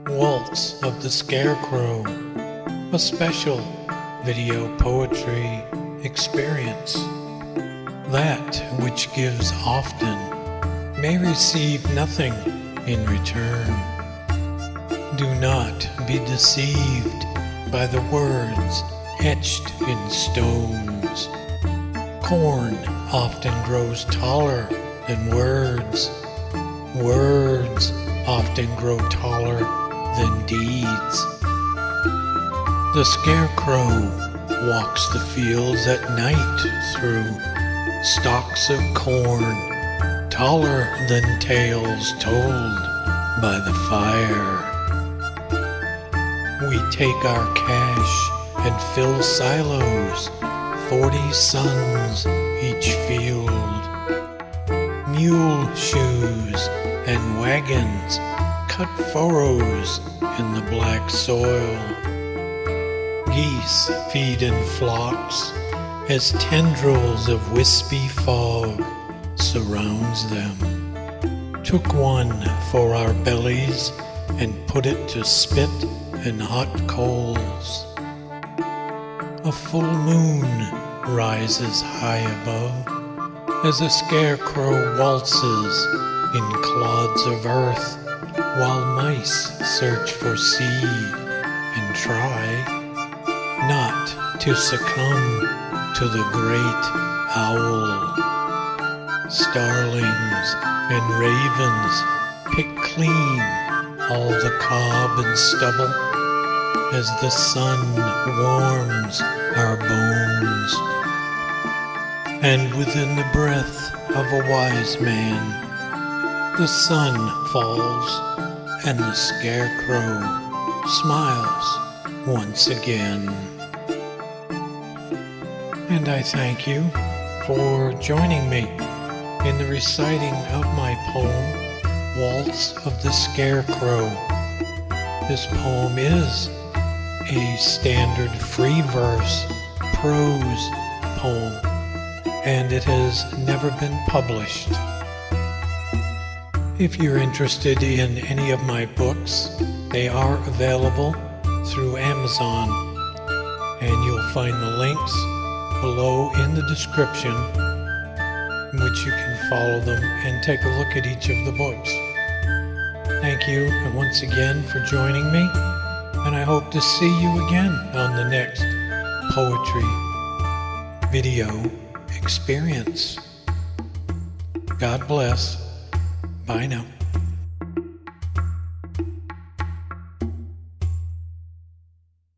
Waltz of the Scarecrow, a special video poetry experience. That which gives often may receive nothing in return. Do not be deceived by the words etched in stones. Corn often grows taller than words. Words often grow taller than deeds. The scarecrow walks the fields at night through stalks of corn, taller than tales told by the fire. We take our cash and fill silos, 40 sons each field. Mule shoes and wagons cut furrows in the black soil. Geese feed in flocks as tendrils of wispy fog surrounds them. Took one for our bellies and put it to spit and hot coals. A full moon rises high above as a scarecrow waltzes in clods of earth while mice search for seed and try not to succumb to the great owl. Starlings and ravens pick clean all the cob and stubble as the sun warms our bones. And within the breath of a wise man, the sun falls and the scarecrow smiles once again. And I thank you for joining me in the reciting of my poem, Waltz of the Scarecrow. This poem is a standard free verse prose poem, and it has never been published. If you're interested in any of my books, they are available through Amazon, and you'll find the links below in the description in which you can follow them and take a look at each of the books. Thank you once again for joining me, and I hope to see you again on the next poetry video experience. God bless. Bye now.